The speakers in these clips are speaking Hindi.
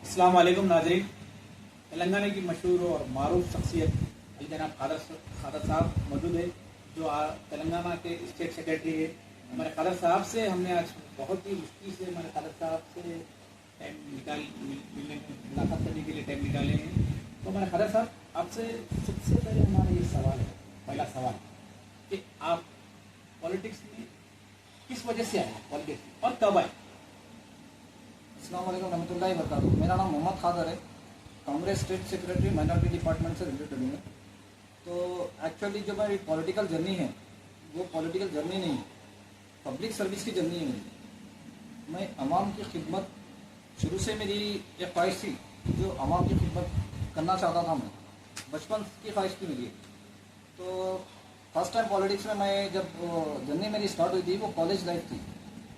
अस्सलाम वालेकुम नाज़रीन। तेलंगाना की मशहूर और मारूफ शख्सियत जनाब खादर साहब मौजूद है, जो तेलंगाना के स्टेट सेक्रेटरी है। हमारे खादर साहब से हमने आज बहुत ही मुश्किल से हमारे खादर साहब से टाइम मुलाकात करने के लिए टाइम निकाले हैं। तो हमारे खादर साहब, आपसे सबसे पहले हमारा ये सवाल है, पहला सवाल कि आप पॉलिटिक्स में किस वजह से आए, पॉलिटिक्स में, और कब आए? अस्सलाम वालेकुम रहमतुल्लाहि व बरकातुहू। मेरा नाम मोहम्मद खादर है, Congress state secretary minority department से रिलेटेड हूँ। तो एक्चुअली जो मेरी पॉलिटिकल जर्नी है वो पॉलिटिकल जर्नी नहीं है, पब्लिक सर्विस की जर्नी है मेरी। मैं अवाम की खिदमत शुरू से मेरी एक ख्वाहिश थी, जो अवाम की खिदमत करना चाहता था। मैं बचपन की ख्वाहिश थी मेरी। तो फर्स्ट टाइम पॉलिटिक्स में मैं जब जर्नी मेरी स्टार्ट हुई थी वो कॉलेज लाइफ थी।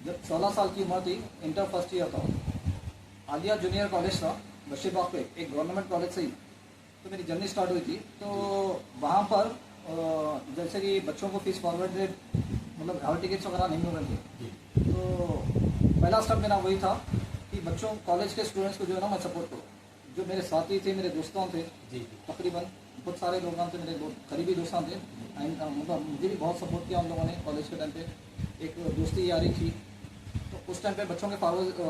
जब 16 साल की उम्र थी, इंटर फर्स्ट ईयर था, आलिया जूनियर कॉलेज था बशीरबाग पे, एक गवर्नमेंट कॉलेज से ही तो मेरी जर्नी स्टार्ट हुई थी। तो वहाँ पर जैसे कि बच्चों को फीस फॉरवर्डेड, मतलब हॉल टिकट्स वगैरह नहीं मिल रहे थे। तो पहला स्टेप मेरा वही था कि बच्चों कॉलेज के स्टूडेंट्स को जो है ना मैं सपोर्ट करूँ। जो मेरे साथी थे, मेरे दोस्तों थे, तकरीबन बहुत सारे लोग थे, मेरे करीबी दोस्तों थे। मतलब मुझे भी बहुत सपोर्ट किया उन लोगों ने कॉलेज के टाइम पे, एक दोस्ती यारी थी। तो उस टाइम पे बच्चों के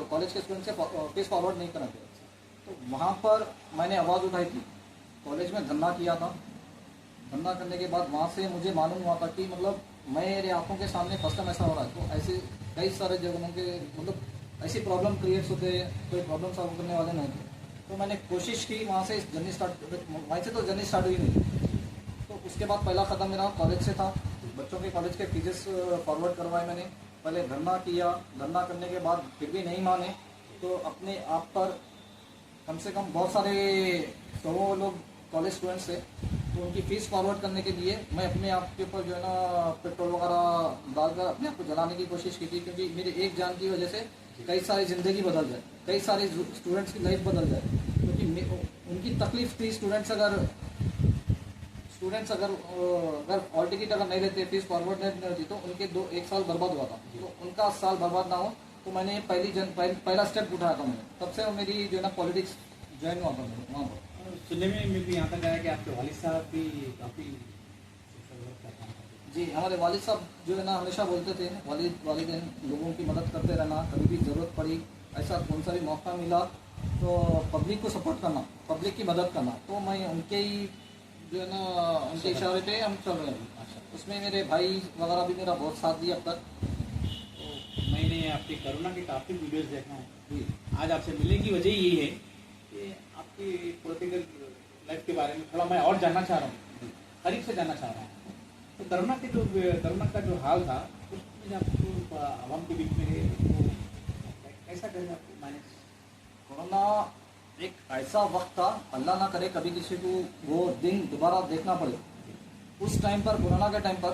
कॉलेज के स्टूडेंट से फीस फॉरवर्ड नहीं कराते। तो वहाँ पर मैंने आवाज़ उठाई थी, कॉलेज में धरना किया था। धरना करने के बाद वहाँ से मुझे मालूम हुआ था कि मतलब मेरे आंखों के सामने फर्स्ट टाइम ऐसा हो रहा है। तो ऐसे कई सारे जगहों के मतलब ऐसी प्रॉब्लम क्रिएट्स होते, कोई प्रॉब्लम सॉल्व करने वाले नहीं थे। तो मैंने कोशिश की वहाँ से जर्नी स्टार्ट, वहीं से तो जर्नी स्टार्ट हुई नहीं। तो उसके बाद पहला कदम मेरा कॉलेज से था। बच्चों के कॉलेज के फीसेस फॉरवर्ड करवाए मैंने। पहले धरना किया, धरना करने के बाद फिर भी नहीं माने, तो अपने आप पर कम से कम बहुत सारे 100 लोग कॉलेज स्टूडेंट्स थे, तो उनकी फ़ीस फॉरवर्ड करने के लिए मैं अपने आप के ऊपर जो है ना पेट्रोल वगैरह डालकर अपने आप को जलाने की कोशिश की थी। क्योंकि मेरे एक जान की वजह से कई सारी ज़िंदगी बदल जाए, कई सारे स्टूडेंट्स की लाइफ बदल जाए। क्योंकि उनकी तकलीफ थी, स्टूडेंट्स अगर हॉल टिकट अगर नहीं लेते, फीस फॉरवर्ड नहीं रहती, तो उनके 1 साल बर्बाद हुआ था। तो उनका साल बर्बाद ना हो, तो मैंने पहला स्टेप उठाया था मैंने। तब से मेरी जो है ना पॉलिटिक्स ज्वाइन हुआ था वहाँ पर। सुनने में भी यहाँ तक आया कि आपके वालिद साहब भी काफ़ी सोशल वर्क का काम करते हैं। जी, हमारे वालिद साहब जो है ना हमेशा बोलते थे, वालिदैन लोगों की मदद करते रहना, कभी भी ज़रूरत पड़ी, ऐसा कौन सा भी मौका मिला तो पब्लिक को सपोर्ट करना, पब्लिक की मदद करना। तो मैं उनके ही जो है ना उनके इशारे पे हम चल रहे हैं। उसमें मेरे भाई वगैरह भी मेरा बहुत साथ दिया अब तक। तो मैंने आपकी करुणा की काफ़ी वीडियोस देखा हूँ जी। आज आपसे मिलने की वजह यही है कि आपकी पॉलिटिकल लाइफ के बारे में थोड़ा मैं और जानना चाह रहा हूँ, करीब से जानना चाह रहा हूँ। तो करुणा का जो हाल था, उसमें आपको आवाम के बीच में है, तो कैसा करें आपको मैनेज? कोरोना एक ऐसा वक्त था, अल्लाह ना करे कभी किसी को वो दिन दोबारा देखना पड़े। उस टाइम पर, कोरोना के टाइम पर,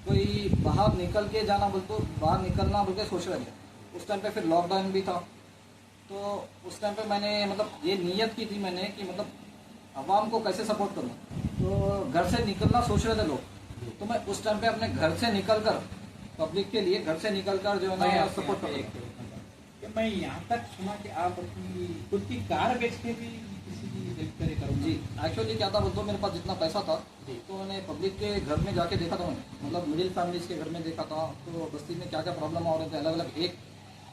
कोई बाहर निकल के जाना बोल तो बाहर निकलना बोल के सोच रहे थे। उस टाइम पे फिर लॉकडाउन भी था। तो उस टाइम पे मैंने मतलब ये नीयत की थी मैंने कि मतलब आवाम को कैसे सपोर्ट करूँ। तो घर से निकलना सोच रहे थे लोग, तो मैं उस टाइम पे अपने घर से निकल कर, पब्लिक के लिए घर से निकल कर जो है ना सपोर्ट कर। मैं यहाँ तक सुना कि आप अपनी खुद की कार बेच के भी किसी की हेल्प करे करो जी, एक्चुअली क्या था बोलते, मेरे पास जितना पैसा था तो मैंने पब्लिक के घर में जाके देखा था। मैंने मतलब मिडिल फैमिलीज के घर में देखा था, तो बस्ती में क्या क्या प्रॉब्लम हो रहे थे अलग अलग। एक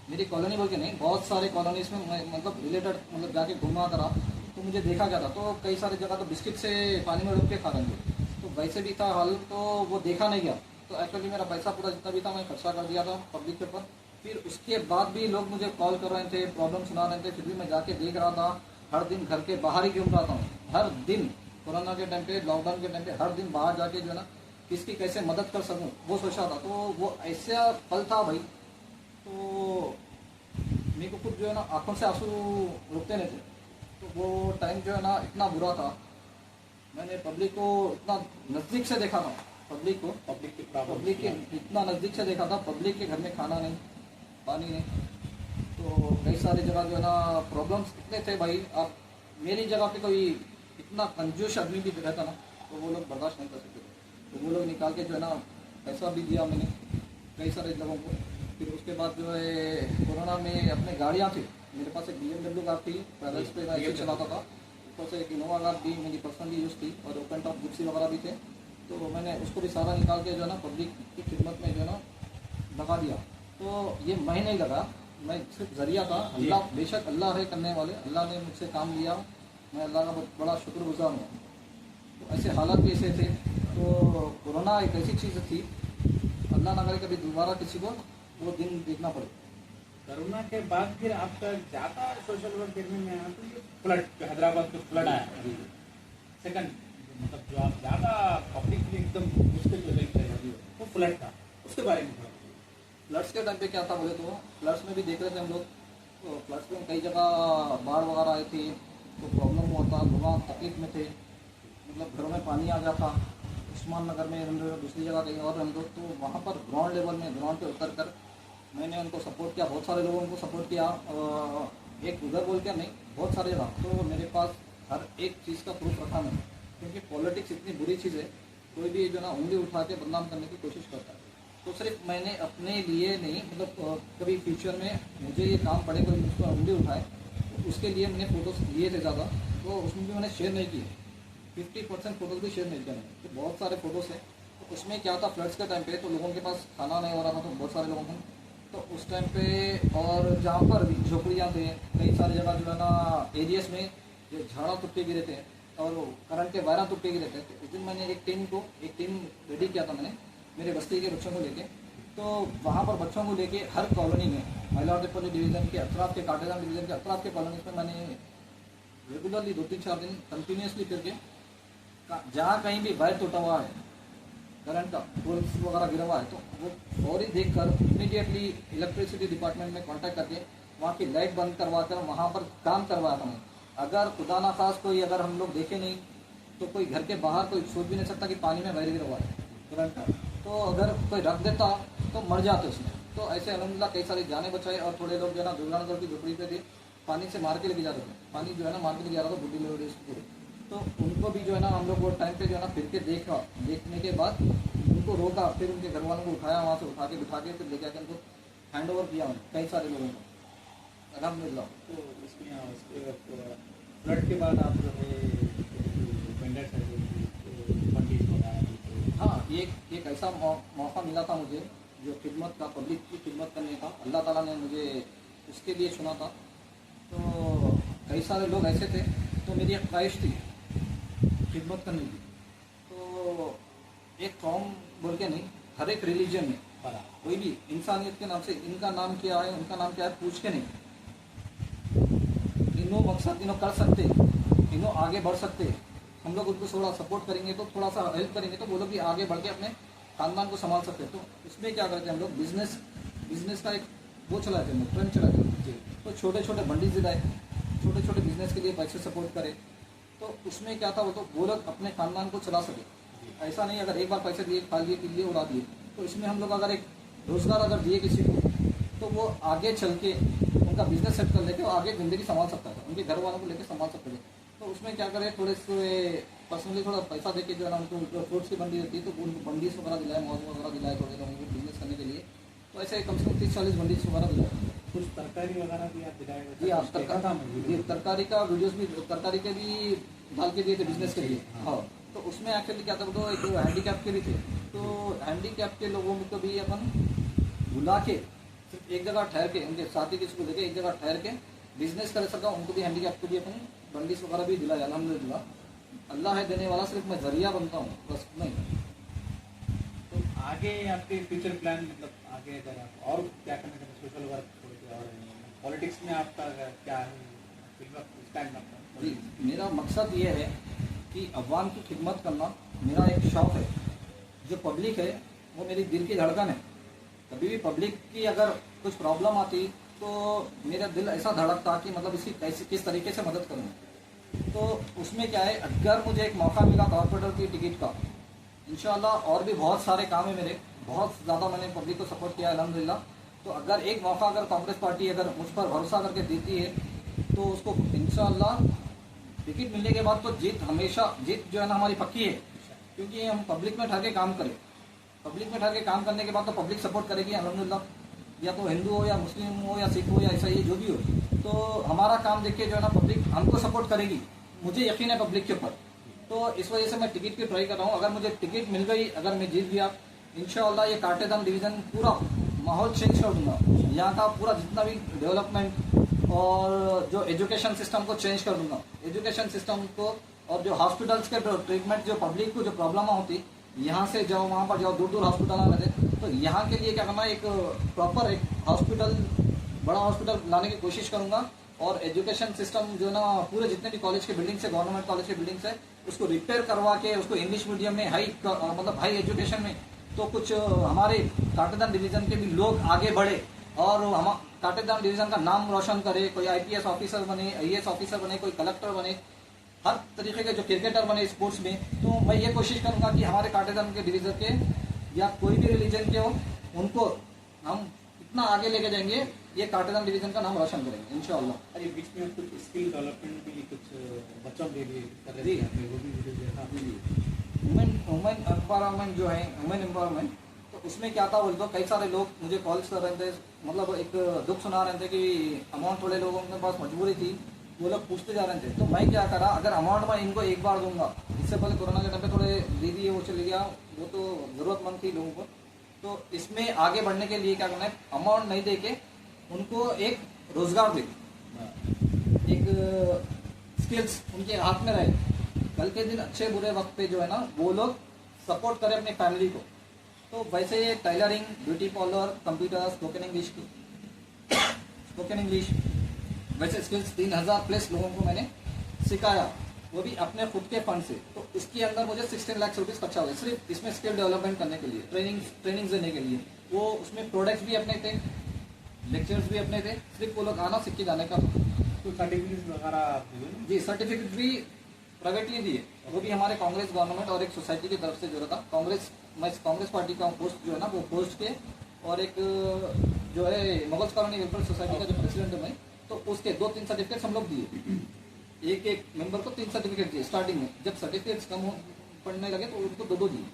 मेरी कॉलोनी बोल के नहीं, बहुत सारे कॉलोनीज में मैं मतलब रिलेटेड मतलब जाके घूमा करा, तो मुझे देखा गया था। तो कई सारी जगह तो बिस्किट से पानी में डूब के खा रहे थे, तो वैसे भी था हाल, तो वो देखा नहीं गया। तो एक्चुअली मेरा पैसा पूरा जितना भी था मैं खर्चा कर दिया था पब्लिक के ऊपर। फिर उसके बाद भी लोग मुझे कॉल कर रहे थे, प्रॉब्लम सुना रहे थे, फिर भी मैं जाके देख रहा था। हर दिन घर के बाहर ही घूम रहा था, हर दिन कोरोना के टाइम पे, लॉकडाउन के टाइम पे हर दिन बाहर जाके जो है ना किसकी कैसे मदद कर सकूं वो सोचा था। तो वो ऐसा पल था भाई, तो मेरे को खुद जो है ना आंखों से आंसू रुकते नहीं थे। तो वो टाइम जो है ना इतना बुरा था, मैंने पब्लिक को इतना नज़दीक से देखा था, पब्लिक के इतना नज़दीक से देखा था। पब्लिक के घर में खाना नहीं, पानी नहीं, तो कई सारी जगह जो है ना प्रॉब्लम्स इतने थे भाई। आप मेरी जगह पे कोई इतना कंजूस आदमी भी रहता ना, तो वो लोग बर्दाश्त नहीं कर सकते। तो वो लोग निकाल के जो है ना पैसा भी दिया मैंने कई सारे लोगों को। फिर उसके बाद जो है कोरोना में अपने गाड़ियाँ थी, मेरे पास एक BMW कार थी, पैदल्स पे मैं ऐसे चलाता था। ऊपर से एक इनोवा कार भी मेरी पर्सनली यूज़ थी और ओपन टॉप जिप्सी वगैरह भी थे। तो मैंने उसको भी सारा निकाल के जो है ना पब्लिक की खिदमत में जो है ना लगा दिया। तो ये मैं नहीं लगा, मैं सिर्फ जरिया था। अल्लाह, बेशक अल्लाह है करने वाले, अल्लाह ने मुझसे काम लिया, मैं अल्लाह का बहुत बड़ा शुक्रगुजार हूँ। तो ऐसे हालात भी ऐसे थे। तो कोरोना एक ऐसी चीज़ थी, अल्लाह ना करे कभी दोबारा किसी को वो दिन देखना पड़े। कोरोना के बाद फिर आपका ज़्यादा सोशल वर्क करने में आया तो ये फ्लड, जो हैदराबाद में फ्लड आया सेकंड, मतलब जो आप ज़्यादा पब्लिकली एकदम मुश्किल जो हेल्प है वो फ्लड था, उसके बारे में थोड़ा। फ्लड्स के टाइम पे क्या था बोले तो फ्लड्स में भी देख रहे थे हम लोग। तो फ्लड्स में कई जगह बाढ़ वगैरह आई थी, तो प्रॉब्लम हुआ था, लोग तकलीफ में थे, मतलब घरों में पानी आ गया था। उस्मान नगर में हम लोग, दूसरी जगह कहीं और हम लोग, तो वहाँ पर ग्राउंड लेवल में ग्राउंड पे उतर कर मैंने उनको सपोर्ट किया, बहुत सारे लोगों को सपोर्ट किया। एक उधर बोल के नहीं, बहुत सारे जगह। तो मेरे पास हर एक चीज़ का प्रूफ रखा मैंने, क्योंकि पॉलिटिक्स इतनी बुरी चीज़ है, कोई भी जो ना उंगली उठा के बदनाम करने की कोशिश करता है। तो सिर्फ मैंने अपने लिए नहीं, मतलब कभी फ्यूचर में मुझे ये काम पड़े, कोई मुझ पर उंगली उठाए, तो उसके लिए मैंने फ़ोटोज़ लिए थे ज़्यादा, तो उसमें भी मैंने शेयर नहीं किए। 50% फ़ोटोज़ भी शेयर नहीं किया मैंने, तो बहुत सारे फ़ोटोज़ हैं। तो उसमें क्या था, फ्लड्स के टाइम पे तो लोगों के पास खाना नहीं हो रहा था, तो बहुत सारे लोगों को, तो उस टाइम पे, और जहाँ पर भी झोपड़ियाँ थे, कई सारी जगह जो है ना एरियाज में जो झाड़ा तुक्के गिरे थे और करंट के वायरा तुक्के गिरे थे। तो उस दिन मैंने एक टीम रेडी किया था मैंने, मेरे बस्ती के बच्चों को लेके। तो वहाँ पर बच्चों को लेके हर कॉलोनी में, महिलावरपल्ली डिवीज़न के अतराफ के, काटेदान डिवीज़न के अतराफ के कॉलोनीज में मैंने रेगुलरली 2-3-4 दिन कंटिन्यूसली करके, जहाँ कहीं भी वायर टूटा हुआ है, करंट का पोल्स वगैरह गिरा हुआ है, तो वो फौरी देख कर इमीडिएटली इलेक्ट्रिसिटी डिपार्टमेंट में कांटेक्ट करके वहाँ की लाइट बंद करवा कर वहाँ पर काम करवाया था मैं। अगर खुदा ना खास कोई, अगर हम लोग देखे नहीं, तो कोई घर के बाहर कोई सोच भी नहीं सकता कि पानी में वायर गिरा हुआ है करंट का। तो अगर कोई रख देता तो मर जाते उसमें। तो ऐसे अलहमदिल्ला कई सारी जानें बचाई, और थोड़े लोग जो है ना दुर्गानगर की झोपड़ी पे थे, पानी से मार के लेके जा रहे थे, पानी जो है ना मार के लेके जा रहा था बुढ़ी लोग। तो उनको भी जो है ना हम लोग वो टाइम पे जो है ना फिर के देखने के बाद उनको रोका, फिर उनके घर वालों को उठाया, वहाँ से उठा के बिठा के फिर लेके आके उनको हैंड ओवर किया कई सारे लोगों को, अलहमदिल्ला। तो इसमें उसके फ्लड के बाद आप जो है वेंडर सर्विस वगैरह, हाँ, एक ऐसा मौका मिला था मुझे जो खिदमत का, पब्लिक की खिदमत करने का, अल्लाह ताला ने मुझे उसके लिए चुना था। तो कई सारे लोग ऐसे थे, तो मेरी एक ख्वाहिश थी खिदमत करने की। तो एक कौम बोल के नहीं, हर एक रिलीजन में कोई भी इंसानियत के नाम से, इनका नाम क्या है उनका नाम क्या है पूछ के नहीं, इन्हों मकसद इन्हों कर सकते, इन्हों आगे बढ़ सकते, हम लोग उनको थोड़ा सपोर्ट करेंगे, तो थोड़ा सा हेल्प करेंगे, तो वो लोग भी आगे बढ़ के अपने खानदान को संभाल सकते हैं। तो इसमें क्या करते हैं हम लोग, बिजनेस का एक वो चलाते हैं, ट्रेंड चलाते हैं। तो छोटे छोटे बंडी दिलाए, छोटे छोटे बिजनेस के लिए पैसे सपोर्ट करें। तो उसमें क्या था, वो लोग अपने खानदान को चला सके। ऐसा नहीं अगर एक बार पैसे दिए, खा लिए, पी लिए, उड़ा दिए। तो इसमें हम लोग अगर एक रोज़गार अगर दिए किसी को, तो वो आगे चल के उनका बिजनेस सेट कर लेके वो आगे ज़िंदगी संभाल सकता था, उनके घर वालों को लेकर संभाल सकते थे। तो उसमें क्या करें, थोड़े से पर्सनली थोड़ा पैसा देके जो है ना उनको फ्रूट्स की बंडी रहती है, तो उनको बंडीज वगैरह दिलाए, मौज वगैरह दिलाए थोड़े लोगों को बिजनेस करने के लिए। तो ऐसे कम से कम 30-40 बंडीज वगैरह दिलाए। कुछ तरकारी वगैरह भी आप दिलाए? जी, आप तरकारी का वीडियोस भी, तरकारी के भी डाल के दिए थे बिजनेस के लिए। हाँ, तो उसमें एक्चुअली क्या था, तो एक हैंडीकैप के भी थे, तो हैंडीकैप के लोगों को भी अपन बुला के सिर्फ एक जगह ठहर के, उनके साथी किसी को लेके एक जगह ठहर के बिजनेस कर सका, उनको भी हैंडीकैप को भी अपन बंडीज वगैरह भी दिलाए। अल्हम्दुलिल्लाह, अल्लाह है देने वाला, सिर्फ मैं जरिया बनता हूँ बस। नहीं, तो आगे आपके फ्यूचर प्लान, मतलब आगे अगर आप और क्या करना चाहते हैं, सोशल वर्क छोड़ के, और पॉलिटिक्स में आपका क्या है इस टाइम आपका? जी, मेरा मकसद ये है कि अवाम की खिदमत करना मेरा एक शौक़ है। जो पब्लिक है वो मेरी दिल की धड़कन है। कभी भी पब्लिक की अगर कुछ प्रॉब्लम आती तो मेरा दिल ऐसा धड़कता कि मतलब इसकी कैसे, किस तरीके से मदद करूँ। तो उसमें क्या है, अगर मुझे एक मौका मिला कॉर्पोरेटर की टिकट का, इंशाल्लाह और भी बहुत सारे काम है मेरे, बहुत ज़्यादा मैंने पब्लिक को सपोर्ट किया है अल्हम्दुलिल्लाह। तो अगर एक मौका अगर कांग्रेस पार्टी अगर मुझ पर भरोसा करके देती है, तो उसको इंशाल्लाह टिकट मिलने के बाद तो जीत, हमेशा जीत जो है ना हमारी पक्की है। क्योंकि हम पब्लिक में ठहर के काम करें, पब्लिक में ठहर के काम करने के बाद तो पब्लिक सपोर्ट करेगी अल्हम्दुलिल्लाह। या तो हिंदू हो या मुस्लिम हो या सिख हो या ईसाई, जो भी हो, तो हमारा काम देख के जो है ना पब्लिक हमको सपोर्ट करेगी, मुझे यकीन है पब्लिक के ऊपर। तो इस वजह से मैं टिकट की ट्राई कर रहा हूँ। अगर मुझे टिकट मिल गई, अगर मैं जीत गया, इंशाल्लाह ये काटेदान डिवीज़न पूरा माहौल चेंज कर दूंगा। यहाँ का पूरा जितना भी डेवलपमेंट और जो एजुकेशन सिस्टम को चेंज कर दूंगा। एजुकेशन सिस्टम को और जो हॉस्पिटल्स के ट्रीटमेंट, जो पब्लिक को जो प्रॉब्लम होती, यहाँ से जाओ वहाँ पर जाओ, दूर दूर हॉस्पिटल में थे, तो यहाँ के लिए क्या करना, एक प्रॉपर एक हॉस्पिटल, बड़ा हॉस्पिटल लाने की कोशिश करूँगा। और एजुकेशन सिस्टम जो ना पूरे जितने भी कॉलेज के बिल्डिंग्स है, गवर्नमेंट कॉलेज के बिल्डिंग्स है, उसको रिपेयर करवा के उसको इंग्लिश मीडियम में मतलब हाई एजुकेशन में, तो कुछ हमारे काटेदान डिवीज़न के भी लोग आगे बढ़े और हम काटेदान डिवीज़न का नाम रोशन करे। कोई IPS ऑफिसर बने, IAS ऑफिसर बने, कोई कलेक्टर बने, हर तरीके के जो क्रिकेटर बने स्पोर्ट्स में। तो मैं ये कोशिश करूँगा कि हमारे काटेदान के डिवीज़न के या कोई भी रिलीजन के हो, उनको हम इतना आगे लेके जाएंगे, ये काटेदान डिवीज़न का नाम रोशन करेंगे इंशाअल्लाह। अरे बीच में कुछ स्किल डेवलपमेंट भी कुछ बच्चों के लिए कर रहे थे, वो भी वीडियो देखा। वुमेन एम्पावरमेंट जो है, वुमेन एम्पावरमेंट, तो उसमें क्या था, बोल दो कई सारे लोग मुझे कॉल्स कर रहे थे, मतलब एक दुख सुना रहे थे कि अमाउंट थोड़े लोगों के पास मजबूरी थी, वो लोग पूछते जा रहे थे। तो मैं क्या करा, अगर अमाउंट मैं इनको एक बार दूंगा, इससे पहले कोरोना के टाइम पे थोड़े दे दिए, वो चले गया, वो तो ज़रूरतमंद थी लोगों को। तो इसमें आगे बढ़ने के लिए क्या करना है, अमाउंट नहीं दे के उनको एक रोजगार दे, एक स्किल्स उनके हाथ में रहे, कल के दिन अच्छे बुरे वक्त पे जो है ना वो लोग सपोर्ट करें अपनी फैमिली को। तो वैसे ये tailoring, beauty parlour, computer, spoken English वैसे स्किल्स 3000 प्लस लोगों को मैंने सिखाया, वो भी अपने खुद के फंड से। तो इसके अंदर मुझे 16 लाख रुपीज़ खर्चा हुआ सिर्फ इसमें स्किल डेवलपमेंट करने के लिए, ट्रेनिंग देने के लिए। वो उसमें प्रोडक्ट्स भी अपने थे, लेक्चर्स भी अपने थे, सिर्फ वो लोग आना सीख के जाने का। तो सर्टिफिकेट वगैरह जी, सर्टिफिकेट भी प्राइवेटली दिए, वो भी हमारे कांग्रेस गवर्नमेंट और एक सोसाइटी की तरफ से जो था। मैं कांग्रेस पार्टी का पोस्ट जो है ना वो पोस्ट के, और एक जो है मुगल्स कॉलोनी वेलफेयर सोसाइटी का जो प्रेसिडेंट है मैं, तो उसके 2-3 सर्टिफिकेट्स हम लोग दिए। एक मेंबर को 3 सर्टिफिकेट दिए स्टार्टिंग में, जब सर्टिफिकेट्स कम पड़ने लगे तो उनको 2-2 दिए।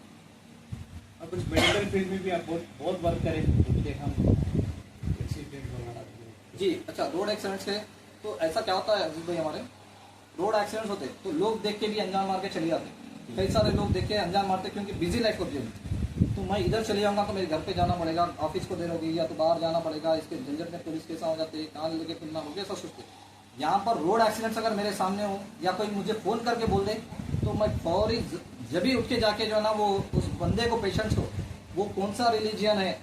और कुछ मेडिकल फील्ड में भी आप बहुत वर्क करें, तो भी देखा एक्सीडेंट वगैरह। जी अच्छा, रोड एक्सीडेंट्स है तो ऐसा क्या होता है अजीज भाई, हमारे रोड एक्सीडेंट्स होते तो लोग देख के भी अनजान मार के चले जाते। कई सारे लोग देख के अनजान मारते क्योंकि बिजी लाइफ होती है। तो मैं इधर चले जाऊंगा तो मेरे घर पे जाना पड़ेगा, ऑफिस को देर होगी, या तो बाहर जाना पड़ेगा, इसके झंझट में पुलिस केस हो जाते हैं, कहाँ लेके फिरना होगा, ऐसा सोचते। यहाँ पर रोड एक्सीडेंट्स अगर मेरे सामने हो या कोई मुझे फ़ोन करके बोल दे तो मैं फौरी जब भी उठ के जाके जो है ना वो उस बंदे को, पेशेंट्स को, वो कौन सा रिलीजियन है,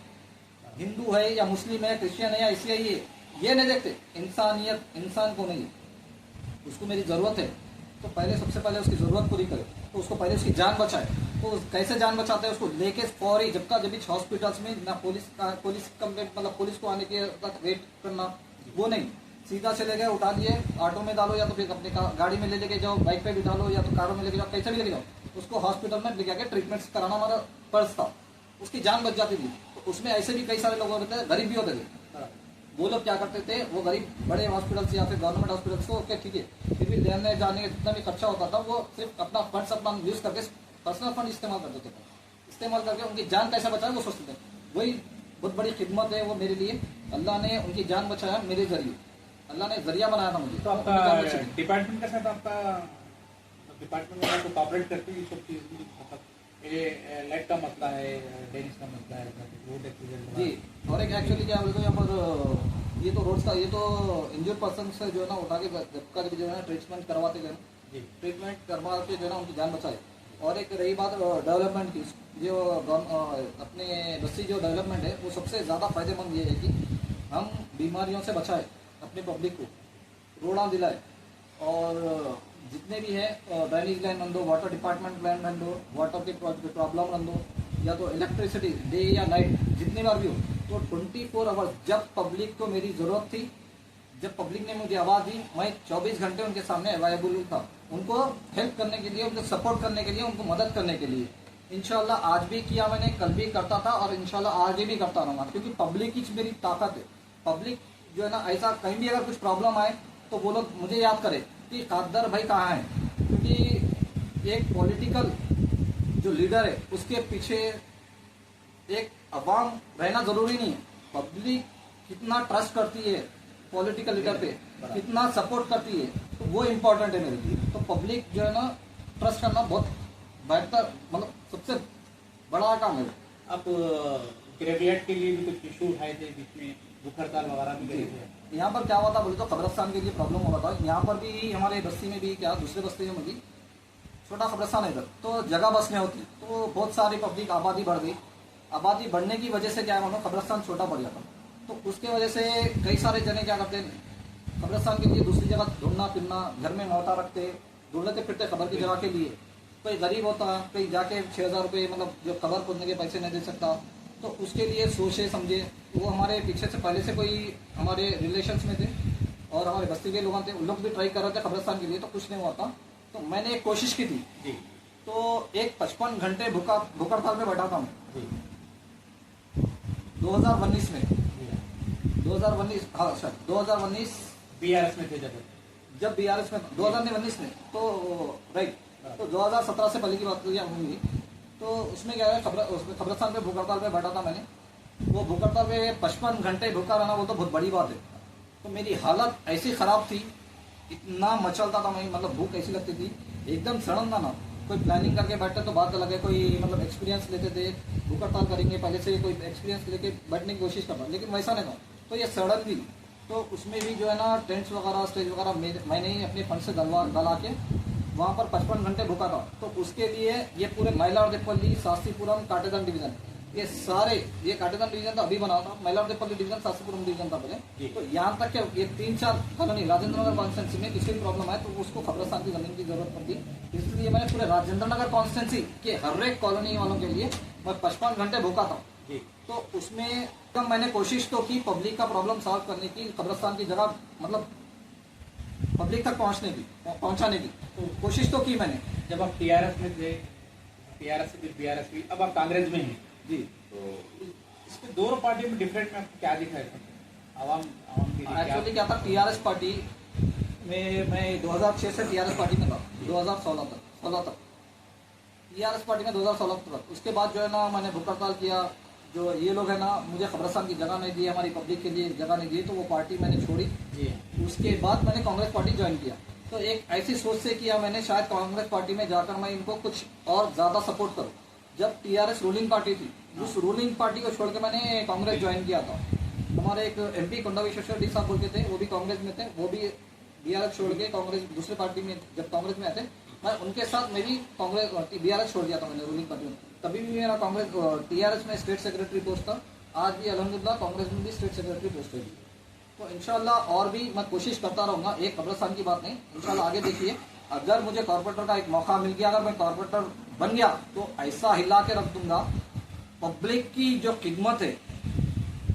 हिंदू है या मुस्लिम है, क्रिश्चियन है या ईसाई है, ये नहीं देखते। इंसानियत, इंसान को नहीं, उसको मेरी ज़रूरत है तो पहले सबसे पहले उसकी ज़रूरत पूरी करे, तो उसको पहले उसकी जान बचाए। तो कैसे जान बचाते हैं, उसको लेके फौरी जब का जब हॉस्पिटल्स में ना पुलिस कंप्लेंट, मतलब पुलिस को आने के तक वेट करना, वो नहीं, सीधा चले गए, उठा लिए, ऑटो में डालो या तो फिर अपने गाड़ी में ले लेके जाओ, बाइक पे भी डालो या तो कारों में लेके जाओ, कैसे भी लेके जाओ, उसको हॉस्पिटल में लेके आके ट्रीटमेंट कराना हमारा पर्स था, उसकी जान बच जाती थी। तो उसमें ऐसे भी कई सारे लोग होते थे, गरीब भी होते थे, वो लोग क्या करते थे, वो गरीब बड़े हॉस्पिटल या फिर गवर्नमेंट हॉस्पिटल को ओके ठीक है, फिर भी लेने जाने का जितना भी खर्चा होता था वो सिर्फ अपना फंड्स अपना यूज़ करके, पर्सनल फंड इस्तेमाल करते थे, इस्तेमाल करके उनकी जान कैसे बचाए वो सोचते थे। वही बहुत बड़ी खिदमत है वो मेरे लिए, अल्लाह ने उनकी जान बचाया मेरे जरिए, अल्लाह ने जरिया बनाया था मुझे। तो आपका डिपार्टमेंट के साथ आपका डिपार्टमेंट में आपको कॉपरेट करती है सब चीज़, मतलब ये लाइट का मसला है, ड्रेनेज का मसला है, रोड एक्सीडेंट जी। और एक एक्चुअली क्या बोलते हैं यहाँ पर, ये तो रोड्स का, ये तो इंजर्ड पर्सन से जो है ना उठा के जब का जो है ना ट्रीटमेंट करवाते गए, जी ट्रीटमेंट करवा के जो है ना उनकी जान बचाए। और एक रही बात डेवलपमेंट की, जो अपने बस्ती जो डेवलपमेंट है वो सबसे ज़्यादा फायदेमंद ये है कि हम बीमारियों से बचाए अपनी पब्लिक को, रोड़ा दिलाए, और जितने भी है ड्रेनेज लाइन बन दो, वाटर डिपार्टमेंट लाइन बन दो, वाटर की प्रॉब्लम बन दो, या तो इलेक्ट्रिसिटी डे या नाइट जितनी बार भी हो, तो 24 आवर्स जब पब्लिक को मेरी ज़रूरत थी, जब पब्लिक ने मुझे आवाज़ दी, मैं 24 घंटे उनके सामने अवेलेबल था, उनको हेल्प करने के लिए, उनको सपोर्ट करने के लिए, उनको मदद करने के लिए। इंशाल्लाह आज भी किया मैंने, कल भी करता था और इंशाल्लाह आगे भी करता रहूँगा, क्योंकि पब्लिक की मेरी ताकत है। पब्लिक जो है ना, ऐसा कहीं भी अगर कुछ प्रॉब्लम आए तो वो लोग मुझे याद करे कि कादर भाई कहाँ है, क्योंकि एक पॉलिटिकल जो लीडर है उसके पीछे एक अवाम रहना ज़रूरी नहीं है, पब्लिक कितना ट्रस्ट करती है पॉलिटिकल लीडर पे कितना सपोर्ट करती है, तो वो इम्पोर्टेंट है मेरे लिए। तो पब्लिक जो है ना ट्रस्ट करना बहुत बेहतर, मतलब सबसे बड़ा काम है। आप ग्रेवियट के लिए भी कुछ इशू उठाए थे बीच में, भूख हड़ताल वगैरह भी करे थे। यहाँ पर क्या हुआ था बोले तो कब्रिस्तान के लिए प्रॉब्लम हो रहा था। यहाँ पर भी हमारे बस्ती में भी क्या, दूसरे बस्ती में भी छोटा कब्रिस्तान है इधर, तो जगह बस में होती, तो बहुत सारी पब्लिक आबादी बढ़ गई। आबादी बढ़ने की वजह से क्या है मानो कब्रिस्तान छोटा पड़ जाता, तो उसके वजह से कई सारे जने क्या करते हैं, कब्रिस्तान के लिए दूसरी जगह ढूंढना फिरना, घर में मोटा रखते, ढूंढते फिरते खबर की जगह के लिए। कोई गरीब होता, कोई जाके 6,000 रुपये मतलब जो कबर खोदने के पैसे नहीं दे सकता, तो उसके लिए सोचे समझे, वो हमारे पीछे से पहले से कोई हमारे रिलेशंस में थे और हमारे बस्ती के लोग थे, उन लोग भी ट्राई कर रहे थे कब्रिस्तान के लिए, तो कुछ नहीं हुआ था। तो मैंने एक कोशिश की थी जी। तो एक 55 घंटे भूख हड़ताल में बैठा था मैं जी 2019 में, 2019 हाँ सर 2019 बीआरएस में थे जब बीआरएस में 2019 में, तो राइट, तो 2017 से पहले की बात होंगी। तो उसमें क्या है, कब्रिस्तान पे भूख हड़ताल पे बैठा था मैंने। वो भूख हड़ताल पे 55 घंटे भूखा रहना वो तो बहुत बड़ी बात है। तो मेरी हालत ऐसी ख़राब थी, इतना मचलता था मैं, मतलब भूख ऐसी लगती थी एकदम सड़न था ना। कोई प्लानिंग करके बैठते तो बात अलग है, कोई मतलब एक्सपीरियंस लेते थे, भूख हड़ताल करेंगे पहले से कोई एक्सपीरियंस लेके बैठने की कोशिश करता, लेकिन वैसा नहीं था। तो ये सड़न भी, तो उसमें भी जो है ना टेंट्स वगैरह स्टेज वगैरह मैंने ही अपने फंड से डला के वहाँ पर 55 घंटे भूखा था। तो उसके लिए ये पूरे मैलारदेपल्ली, सासीपुरम, काटेदान डिवीजन, ये सारे, ये काटेदान डिवीजन तो अभी बना था, मैलारदेपल्ली डिवीजन, सासीपुरम डिवीजन था पहले। तो यहाँ तक के ये 3-4 कॉलोनी राजेंद्र नगर कॉन्स्टेंसी में किसी भी प्रॉब्लम है तो उसको कब्रिस्तान की जमीन की जरूरत पड़ती, इसलिए मैंने पूरे राजेंद्र नगर कॉन्स्टेंसी के हर एक कॉलोनी वालों के लिए मैं 55 घंटे भूखा था। तो उसमें कम मैंने कोशिश तो की पब्लिक का प्रॉब्लम सॉल्व करने की, कब्रिस्तान की जगह मतलब पब्लिक तक पहुंचाने की तो कोशिश तो की मैंने। जब आप टीआरएस में थे, टीआरएस से फिर बीआरएस हुई, अब आप कांग्रेस में हैं जी, तो इसमें दोनों पार्टी में डिफरेंट में आपको क्या दिखा है? आवाम के लिए एक्चुअली क्या था, टीआरएस पार्टी में मैं 2006 से टीआरएस पार्टी में था 2016 तक टीआरएस पार्टी में 2016 तक। उसके बाद जो है ना मैंने भूख हड़ताल किया, जो ये लोग है ना मुझे कब्रिस्तान की जगह नहीं दी, हमारी पब्लिक के लिए जगह नहीं दी, तो वो पार्टी मैंने छोड़ी। जी उसके बाद मैंने कांग्रेस पार्टी ज्वाइन किया। तो एक ऐसी सोच से किया मैंने, शायद कांग्रेस पार्टी में जाकर मैं इनको कुछ और ज़्यादा सपोर्ट करूं। जब टीआरएस रूलिंग पार्टी थी, उस रूलिंग पार्टी को छोड़ के मैंने कांग्रेस ज्वाइन किया था। हमारे एक एमपी कोंडा विश्वेश्वर डी साहब बोलते थे, वो भी कांग्रेस में थे, वो भी बीआरएस छोड़ के कांग्रेस दूसरे पार्टी में, जब कांग्रेस में आते मैं उनके साथ मेरी कांग्रेस बीआरएस छोड़ दिया था मैंने रूलिंग पार्टी में। तभी भी मेरा कांग्रेस टीआरएस में स्टेट सेक्रेटरी पोस्ट था, आज भी अल्हम्दुलिल्लाह कांग्रेस में भी स्टेट सेक्रेटरी पोस्ट है। तो इंशाल्लाह और भी मैं कोशिश करता रहूँगा, एक कब्रिस्तान की बात नहीं, इंशाल्लाह आगे देखिए अगर मुझे कॉर्पोरेटर का एक मौका मिल गया, अगर मैं कॉर्पोरेटर बन गया तो ऐसा हिला के रख दूंगा, पब्लिक की जो खिदमत है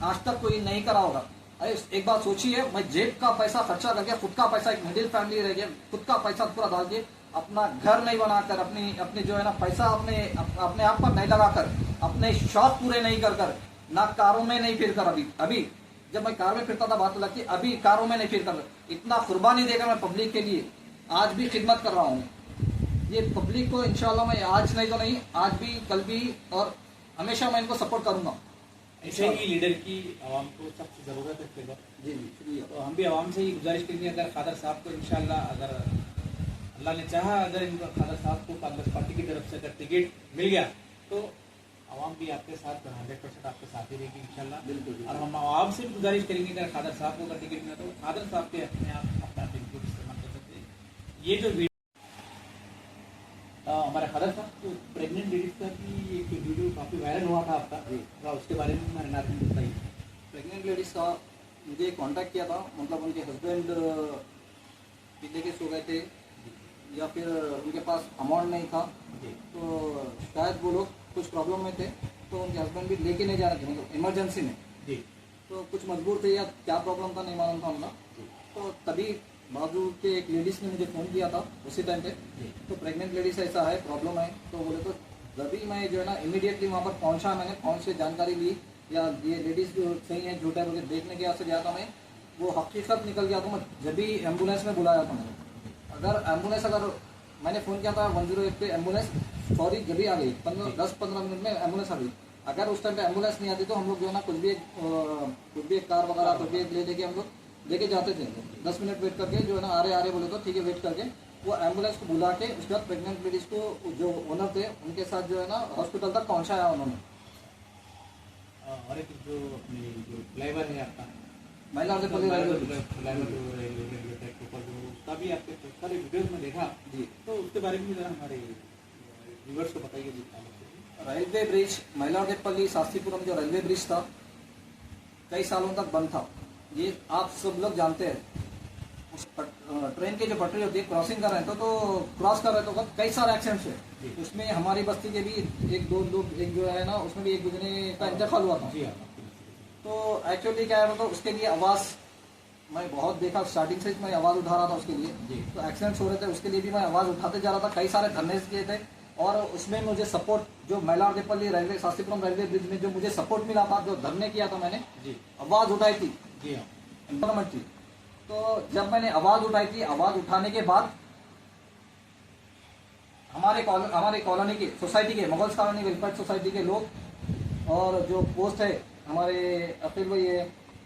आज तक कोई नहीं करा होगा। अरे एक बात सोचिए, मैं जेब का पैसा खर्चा करके, खुद का पैसा, एक मिडिल फैमिली रह गया, खुद का पैसा पूरा डाल के, अपना घर नहीं बनाकर, अपनी जो है ना पैसा अपने आप पर नहीं लगाकर, अपने शौक पूरे नहीं कर ना कारों में नहीं फिर कर, अभी जब मैं कार में फिरता था बात लगी, अभी कारों में नहीं फिर कर, इतना कुर्बानी देकर मैं पब्लिक के लिए आज भी खिदमत कर रहा हूँ। ये पब्लिक को इंशाल्लाह मैं आज नहीं तो नहीं, आज भी कल भी और हमेशा मैं इनको सपोर्ट करूंगा। ऐसे ही लीडर की आवाम को सख्त ज़रूरत है फिर। जी जी शुक्रिया। तो हम भी आवाम से ही गुजारिश करेंगे, अगर खादर साहब को इंशाल्लाह, अगर अल्लाह ने चाहा, अगर इनको खादर साहब को कांग्रेस पार्टी की तरफ से अगर टिकट मिल गया तो आवाम भी आपके साथ 100% आपके साथ ही रहेगी इंशाल्लाह। बिल्कुल। और हम आवाम से भी गुजारिश करेंगे अगर खादर साहब को अगर टिकट मिला तो खादर साहब के अपना बिल्कुल इस्तेमाल कर सकते हैं। ये जो हमारे खादर साहब तो प्रेग्नेंट लेडीज का भी एक वीडियो काफ़ी वायरल हुआ था आपका, तो उसके बारे में हमारे नाज़रीन को बताइए। प्रेग्नेंट लेडीज का मुझे कांटेक्ट किया था, मतलब उनके हस्बैंड पीले के सो गए थे या फिर उनके पास अमाउंट नहीं था, तो शायद वो लोग कुछ प्रॉब्लम में थे, तो उनके हस्बैंड भी लेके नहीं जा रहे थे, मतलब इमरजेंसी में जी, तो कुछ मजबूर थे या क्या प्रॉब्लम था नहीं मालूम था उनका। तो तभी बाजू के एक लेडीज़ ने मुझे फ़ोन किया था उसी टाइम पे, तो प्रेग्नेंट लेडीज ऐसा है प्रॉब्लम है, तो बोले तो जब मैं जो है ना इमीडिएटली वहाँ पर पहुँचा, मैंने पहुँच से जानकारी ली या ये लेडीज़ जो सही है झूठा है मुझे देखने के वास्ते गया था मैं, वो हकीकत निकल गया था। मैं जब भी एम्बुलेंस में बुलाया था मैंने, अगर एम्बुलेंस अगर मैंने फ़ोन किया था 108 पे, एम्बुलेंस सॉरी जब भी आ गई 10-15 मिनट में एम्बुलेंस आ गई। अगर उस टाइम पे एम्बुलेंस नहीं आती तो हम लोग जो है ना कुछ भी एक कार वगैरह कुछ भी एक ले लेके हम लोग लेके जाते थे 10 मिनट वेट करके जो है ना आ रहे बोले तो ठीक है वेट करके वो एम्बुलेंस को बुला के उसके बाद प्रेग्नेंट लेडीज को जो ओनर थे उनके साथ जो है ना हॉस्पिटल तक पहुंचाया उन्होंने। और एक जो अपनी जो फ्लाईओवर है आपका महिला फ्लाईओवर जो रेलवे ट्रैक के ऊपर जो उसका भी आपके बहुत सारे वीडियोज में देखा जी, तो उसके बारे में जरा हमारे व्यूअर्स को बताइए जी। रेलवे ब्रिज मैलारदेपल्ली शास्त्रीपुरम जो रेलवे ब्रिज था कई सालों तक बंद था। ये आप सब लोग जानते हैं उस ट्रेन की जो पटरी होती है क्रॉसिंग कर रहे हैं तो क्रॉस कर रहे हैं तो कई सारे एक्सीडेंट्स हुए। उसमें हमारी बस्ती के भी एक दो लोग एक जो है ना उसमें भी एक दूसरे का इंतकाल हुआ था। जी हाँ। तो एक्चुअली क्या है तो उसके लिए आवाज़ मैं बहुत देखा स्टार्टिंग से मैं आवाज़ उठा रहा था उसके लिए। तो एक्सीडेंट्स हो रहे थे उसके लिए भी मैं आवाज़ उठाते जा रहा था, कई सारे धरने किए थे और उसमें मुझे सपोर्ट जो मैलारदेपल्ली रेलवे शास्त्रीपुरम रेलवे ब्रिज में जो मुझे सपोर्ट मिला था, जो धरने किया था मैंने आवाज़ उठाई थी जी हाँ गवर्नमेंट की। तो जब मैंने आवाज़ उठाई थी, आवाज़ उठाने के बाद हमारे कॉलोनी के सोसाइटी के मुगल्स कॉलोनी वेलफेयर सोसाइटी के लोग और जो पोस्ट है हमारे अकील भाई है,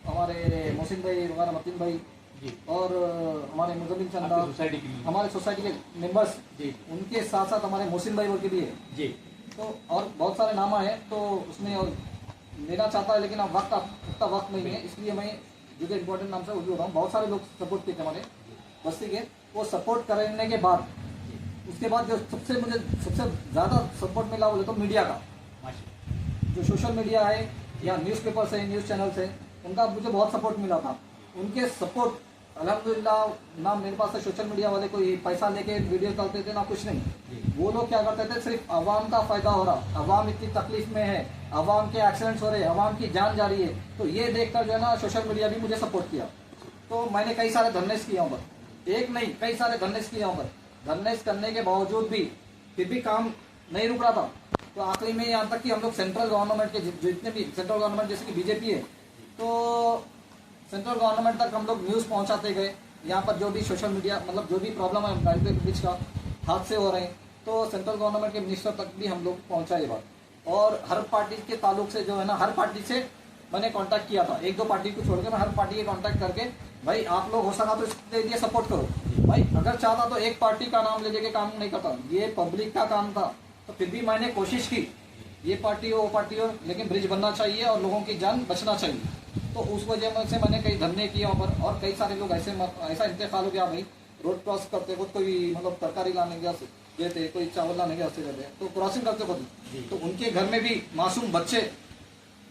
हमारे मोहसिन भाई वगैरह मतीन भाई जी और हमारे मुजम्मिल चंदा सोसाइटी के लिए हमारे सोसाइटी के मेंबर्स जी उनके साथ साथ हमारे मोहसिन भाई और के भी है। जी तो और बहुत सारे नाम है तो उसमें और लेना चाहता है लेकिन अब उतना वक्त नहीं है, इसलिए मैं जो इम्पोर्टेंट नाम से वो भी हो रहा हूँ। बहुत सारे लोग सपोर्ट किए थे हमारे बस्ती के, वो सपोर्ट करने के बाद उसके बाद जो मुझे सबसे ज़्यादा सपोर्ट मिला बोले तो मीडिया का, जो सोशल मीडिया है या न्यूज़पेपर्स है, न्यूज़ चैनल्स है, उनका मुझे बहुत सपोर्ट मिला था। उनके सपोर्ट अल्हम्दुलिल्लाह ना मेरे पास सोशल मीडिया वाले कोई पैसा लेके वीडियो डालते थे ना कुछ नहीं। वो लोग क्या करते थे, सिर्फ आवाम का फायदा हो रहा, आवाम इतनी तकलीफ में है, आवाम के एक्सीडेंट्स हो रहे हैं, आवाम की जान जा रही है, तो ये देखकर जो है ना सोशल मीडिया भी मुझे सपोर्ट किया। तो मैंने कई सारे धरनेस किए वहाँ पर, एक नहीं कई सारे धरनेस किए वहाँ पर। धरनेस करने के बावजूद भी फिर भी काम नहीं रुक रहा था। तो आखिरी में यहाँ तक कि हम लोग सेंट्रल गवर्नमेंट के जितने भी सेंट्रल गवर्नमेंट जैसे कि बीजेपी है तो सेंट्रल गवर्नमेंट तक हम लोग न्यूज़ पहुंचाते गए। यहाँ पर जो भी सोशल मीडिया मतलब जो भी प्रॉब्लम है रेलवे ब्रिज का हादसे हो रहे हैं तो सेंट्रल गवर्नमेंट के मिनिस्टर तक भी हम लोग पहुंचाए बात। और हर पार्टी के ताल्लुक से जो है ना हर पार्टी से मैंने कांटेक्ट किया था, एक दो पार्टी को छोड़कर मैं हर पार्टी के कांटेक्ट करके भाई आप लोग हो सका तो इसके लिए सपोर्ट करो। भाई अगर चाहता तो एक पार्टी का नाम ले लेके काम नहीं करता, ये पब्लिक का काम था। तो फिर भी मैंने कोशिश की, ये पार्टी हो वो पार्टी हो लेकिन ब्रिज बनना चाहिए और लोगों की जान बचना चाहिए। तो उस वजह से मैंने कई धरने किए वहाँ पर और कई सारे लोग ऐसा इंतकाल हो गया भाई रोड क्रॉस करते खुद कोई मतलब तरकारी लाने गए थे, कोई चावल लाने गए थे तो क्रॉसिंग करते खुद, तो उनके घर में भी मासूम बच्चे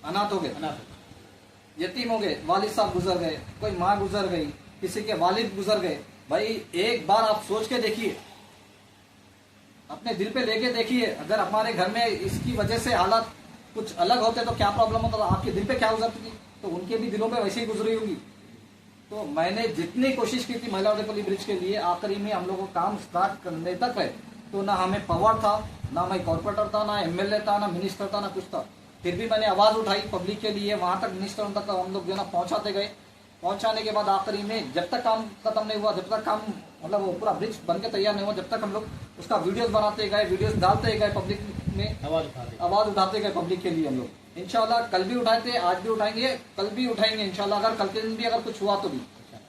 अनाथ हो गए, यतीम हो गए, वालिद साहब गुजर गए, कोई माँ गुजर गई, किसी के वालिद गुजर गए। भाई एक बार आप सोच के देखिए, अपने दिल पे लेके देखिए, अगर हमारे घर में इसकी वजह से हालात कुछ अलग होते तो क्या प्रॉब्लम होता, आपके दिल पे क्या गुजरती थी, तो उनके भी दिलों पे वैसे ही गुजरी होगी। तो मैंने जितनी कोशिश की थी मैलारदेपल्ली ब्रिज के लिए, आखिरी में हम लोग को काम स्टार्ट करने तक है तो ना हमें पावर था, ना मैं कॉर्पोरेटर था, ना एमएलए था, ना मिनिस्टर था, ना कुछ था। फिर भी मैंने आवाज़ उठाई पब्लिक के लिए, वहाँ तक मिनिस्टर तक हम लोग जो है ना पहुँचाते गए। पहुँचाने के बाद आखिरी में जब तक काम खत्म नहीं हुआ, जब तक काम मतलब वो पूरा ब्रिज बन के तैयार नहीं हुआ, जब तक हम लोग उसका वीडियोस बनाते गए, वीडियोस डालते गए पब्लिक में, आवाज़ उठाते गए पब्लिक के लिए। हम लोग इंशाल्लाह कल भी उठाए थे, आज भी उठाएंगे, कल भी उठाएंगे इंशाल्लाह। अगर कल के दिन भी अगर कुछ हुआ तो भी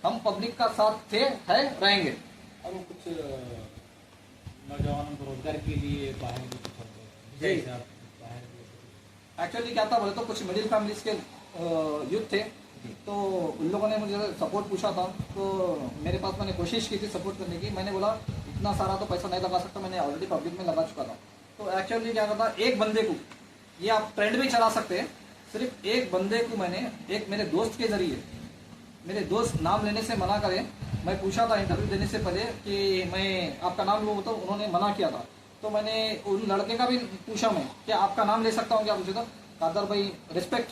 हम पब्लिक का साथ थे, है, रहेंगे। और वो कुछ नौजवानों को रोजगार के लिए बाहर भी कुछ होते हैं एक्चुअली क्या था बोले तो कुछ मिडिल फैमिलीज के यूथ थे, तो उन लोगों ने मुझे सपोर्ट पूछा था, तो मेरे पास मैंने कोशिश की थी सपोर्ट करने की। मैंने बोला इतना सारा तो पैसा नहीं लगा सकता, मैंने ऑलरेडी पब्लिक में लगा चुका था। तो एक्चुअली क्या करता, एक बंदे को, ये आप ट्रेंड भी चला सकते हैं, सिर्फ एक बंदे को मैंने एक मेरे दोस्त के जरिए, मेरे दोस्त नाम लेने से मना करें, मैं पूछा था इंटरव्यू देने से पहले कि मैं आपका नाम लूँ, तो उन्होंने मना किया था। तो मैंने उन लड़के का भी पूछा मैं क्या आपका नाम ले सकता हूँ क्या, पूछा था कादर भाई, रिस्पेक्ट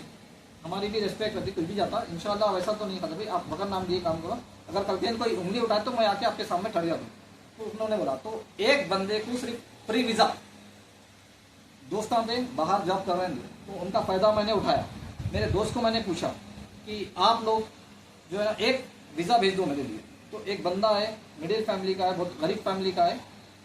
हमारी भी रिस्पेक्ट रहती, कुछ भी जाता इंशाल्लाह, वैसा तो नहीं कादर भाई, आप बगैर नाम दिए काम करो, अगर कल के दिन कोई उंगली उठाए तो मैं आके आपके सामने खड़ जाता हूँ। तो उन्होंने बोला, तो एक बंदे को सिर्फ फ्री वीज़ा, दोस्तों थे बाहर जॉब कर रहे हैं तो उनका फ़ायदा मैंने उठाया। मेरे दोस्त को मैंने पूछा कि आप लोग जो है ना एक वीज़ा भेज दो मेरे लिए। तो एक बंदा है, मिडिल फैमिली का है, बहुत गरीब फैमिली का है,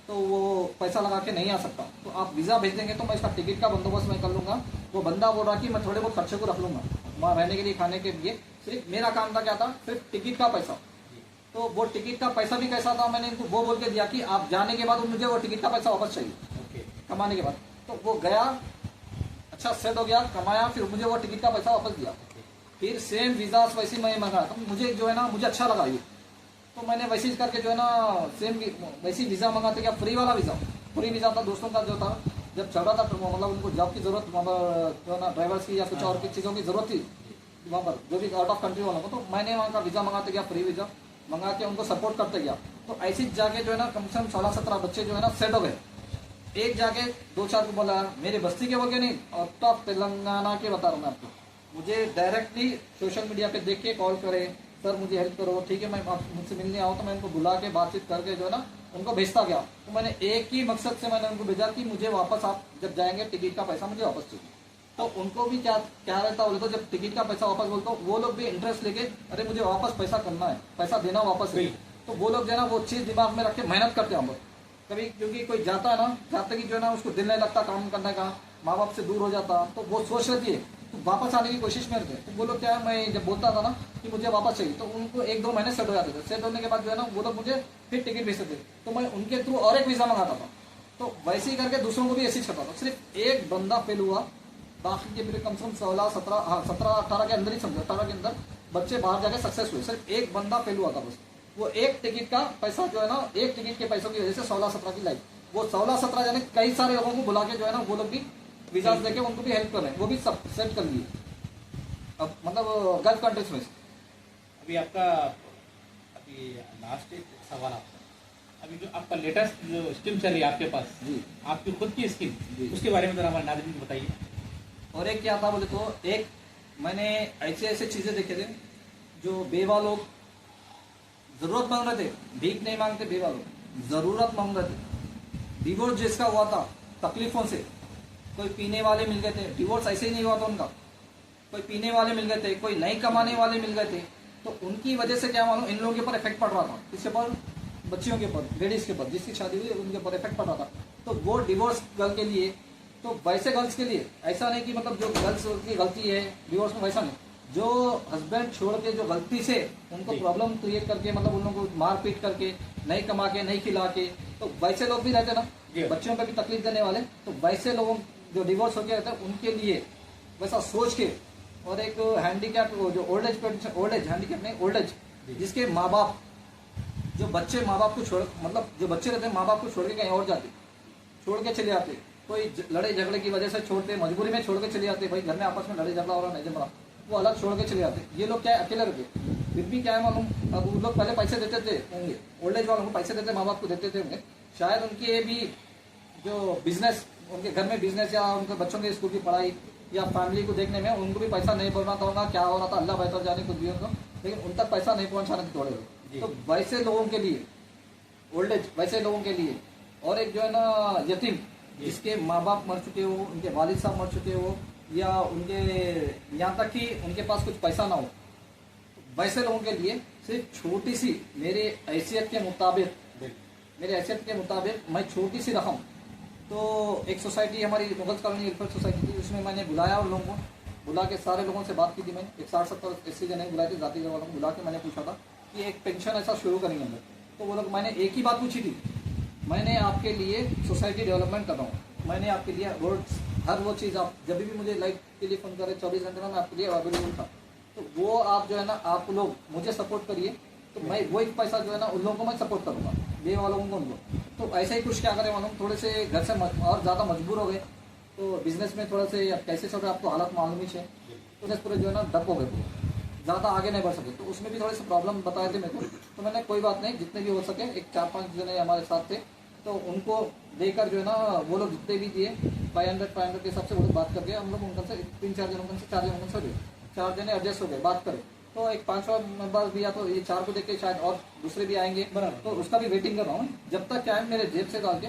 तो वो पैसा लगा के नहीं आ सकता, तो आप वीज़ा भेज देंगे तो मैं इसका टिकट का बंदोबस्त मैं कर लूँगा। वो बंदा बोल रहा कि मैं थोड़े बहुत खर्चे को रख लूँगा, वहाँ रहने के लिए, खाने के लिए, सिर्फ मेरा काम था क्या था, सिर्फ टिकट का पैसा। तो वो टिकट का पैसा भी कैसा था, मैंने इनको वो बोल के दिया कि आप जाने के बाद मुझे वो टिकट का पैसा वापस चाहिए, ओके कमाने के बाद। तो वो गया, अच्छा सेट हो गया, कमाया, फिर मुझे वो टिकट का पैसा वापस दिया। फिर सेम वीज़ा वैसे मैं मंगाया, तो मुझे जो है ना मुझे अच्छा लगा ये, तो मैंने वैसे ही करके जो है ना सेम वैसे ही वीज़ा मंगाते क्या, फ्री वाला वीज़ा, फ्री वीज़ा था दोस्तों का जो था, जब चल रहा था मतलब उनको जॉब की ज़रूरत वहाँ पर जो है ना ड्राइवर्स की या कुछ और की चीज़ों की ज़रूरत थी वहाँ पर, जो भी आउट ऑफ कंट्री वालों को, तो मैंने वहाँ का वीज़ा मंगाते गया, फ्री वीज़ा मंगा के उनको सपोर्ट करते गया। तो ऐसी जाके जो है ना कम से कम 16-17 बच्चे जो है ना सेट हो गए। एक जाके 2-4 को बोला, मेरे बस्ती के बोल के नहीं, आउट ऑफ तेलंगाना के बता रहा हूँ मैं आपको, मुझे डायरेक्टली सोशल मीडिया पे देख के कॉल करे, सर मुझे हेल्प करो, ठीक है मैं मुझसे मिलने आऊँ, तो मैं उनको बुला के बातचीत करके जो है ना उनको भेजता गया। तो मैंने एक ही मकसद से मैंने उनको भेजा कि मुझे वापस आप जब जाएंगे टिकट का पैसा मुझे वापस चाहिए। तो उनको भी क्या क्या रहता बोले, तो जब टिकट का पैसा वापस बोलते वो लोग भी इंटरेस्ट लेके, अरे मुझे वापस पैसा करना है, पैसा देना वापस है। तो वो लोग जो है ना वो चीज़ दिमाग में रख के मेहनत करते हैं हम लोग। कभी क्योंकि कोई जाता है ना, जाते कि जो है ना उसको दिल नहीं लगता काम करने का, माँ बाप से दूर हो जाता, तो वो सोच लेती है तो वापस आने की कोशिश में रहते हैं। तो वो लोग क्या है, मैं जब बोलता था ना कि मुझे वापस चाहिए, तो उनको 1-2 महीने सेट हो जाते थे। सेट होने के बाद जो है ना वो लोग मुझे फिर टिकट भेजते थे, तो मैं उनके थ्रू और एक वीज़ा मंगाता था। तो वैसे ही करके दूसरों को भी ऐसे ही करता था। सिर्फ एक बंदा फेल हुआ, बाकी के मेरे कम से कम 17-18 के अंदर ही समझो, 18 के अंदर बच्चे बाहर जाके सक्सेस हुए। सिर्फ एक बंदा फेल हुआ था बस, वो एक टिकट का पैसा जो है ना, एक टिकट के पैसों की वजह से 16-17 की लाइफ, वो 16-17 जाने कई सारे लोगों को बुला के जो है ना वो लोग भी वीजा देके उनको भी हेल्प कर रहे हैं, वो भी सब सेट कर लिए अब मतलब गल्फ कंट्रीज में। अभी आपका अभी लास्ट एक सवाल आपका, अभी जो आपका लेटेस्ट जो स्कीम चल रही है आपके पास, जी आपकी खुद की स्कीम, जी। उसके बारे में जरा हमारे नाज़रीन को बताइए। और एक क्या था बोले तो, एक मैंने ऐसे ऐसे चीज़ें देखे थे जो बेवा लोग ज़रूरत मांग रहे थे, भीख नहीं मांगते, बेवा लोग ज़रूरत मांग रहे थे। डिवोर्स जिसका हुआ था तकलीफ़ों से, कोई पीने वाले मिल गए थे, डिवोर्स ऐसे ही नहीं हुआ था उनका, कोई पीने वाले मिल गए थे, कोई नहीं कमाने वाले मिल गए थे। तो उनकी वजह से क्या मालूम इन लोगों के ऊपर इफेक्ट पड़ रहा था, इसके ऊपर बच्चियों के ऊपर, लेडीज़ के ऊपर, जिसकी शादी हुई उनके ऊपर इफेक्ट पड़ रहा था। तो वो डिवोर्स गर्ल के लिए, तो वैसे गर्ल्स के लिए ऐसा नहीं कि मतलब जो गर्ल्स की गलती है डिवोर्स में, वैसा नहीं, जो हस्बैंड छोड़ के जो गलती से उनको प्रॉब्लम क्रिएट करके मतलब उन लोगों को मारपीट करके, नहीं कमा के, नहीं खिला के, तो वैसे लोग भी रहते ना, बच्चों पे भी तकलीफ देने वाले, तो वैसे लोगों जो डिवोर्स होके रहते हैं उनके लिए वैसा सोच के, और एक हैंडीकैप जो ओल्ड एज हैंडीकैप नहीं, ओल्ड एज, जिसके माँ बाप, जो बच्चे माँ बाप को छोड़, मतलब जो बच्चे रहते हैं माँ बाप को छोड़ के कहीं और जाते, छोड़ के चले आते, कोई लड़ाई झगड़े की वजह से छोड़ते, मजबूरी में छोड़ के चले जाते, भाई घर में आपस में लड़ाई झगड़ा हो रहा नहीं जम रहा, वो अलग छोड़ के चले जाते। ये लोग क्या है अकेले रहते, फिर भी क्या है मालूम, अब उन लोग पहले पैसे देते थे होंगे, ओल्ड एज वालों को पैसे देते, माँ बाप को देते थे होंगे, शायद उनके भी जो बिजनेस, उनके घर में बिजनेस या उनके बच्चों के स्कूल की पढ़ाई या फैमिली को देखने में उनको भी पैसा नहीं पड़ना था, होगा क्या हो रहा था अल्लाह बेहतर जाने कुछ भी उनको, लेकिन उन तक पैसा नहीं पहुंचाने थे थोड़े लोग। तो वैसे लोगों के लिए ओल्ड एज, वैसे लोगों के लिए, और एक जो है ना यतीम, जिसके माँ बाप मर चुके हो, उनके वालिद साहब मर चुके हो, या उनके यहाँ तक कि उनके पास कुछ पैसा ना हो, वैसे लोगों के लिए सिर्फ छोटी सी, मेरे हैसियत के मुताबिक मैं छोटी सी रकम, तो एक सोसाइटी हमारी मुगल कॉलोनी वेलफेयर सोसाइटी थी, उसमें मैंने बुलाया उन लोगों को, बुला के सारे लोगों से बात की थी मैंने, एक 60-70 ऐसे जने बुलाए थे, जाति वालों को बुला के मैंने पूछा था कि एक पेंशन ऐसा शुरू करेंगे हम लोग। तो वो लोग, मैंने एक ही बात पूछी थी, मैंने आपके लिए सोसाइटी डेवलपमेंट कर रहा हूँ, मैंने आपके लिए रोड्स, हर वो चीज़, आप जब भी मुझे लाइट के लिए फ़ोन करें 24 घंटे में मैं आपके लिए अवेलेबल था। तो वो आप जो है ना, आप लोग मुझे सपोर्ट करिए, तो मैं वो एक पैसा जो है ना उन लोगों को मैं सपोर्ट करूँगा, बे वालों को उनको। तो ऐसे ही कुछ क्या करें मालूम, थोड़े से घर से और ज़्यादा मजबूर हो गए, तो बिजनेस में थोड़े से कैसे चल रहे आपको हालत मालूम ही है, तो बस पूरे जो है ना डप हो गए, ज़्यादा आगे नहीं बढ़ सके। तो उसमें भी थोड़े से प्रॉब्लम बताए थे मेरे को, तो मैंने कोई बात नहीं, जितने भी हो सके, एक 4-5 जने हमारे साथ थे, तो उनको देकर जो है ना वो लोग जितने भी दिए 500 के हिसाब से वो लोग बात करके हम लोग उनसे 3-4 जन उनसे 4 जन उनसे दिए, 4 जने एडजस्ट हो गए, बात करें। तो एक 500 मेंबर भी या तो ये 4 को देख के शायद और दूसरे भी आएंगे, तो उसका भी वेटिंग कर रहा हूँ, जब तक क्या है मेरे जेब से डाल के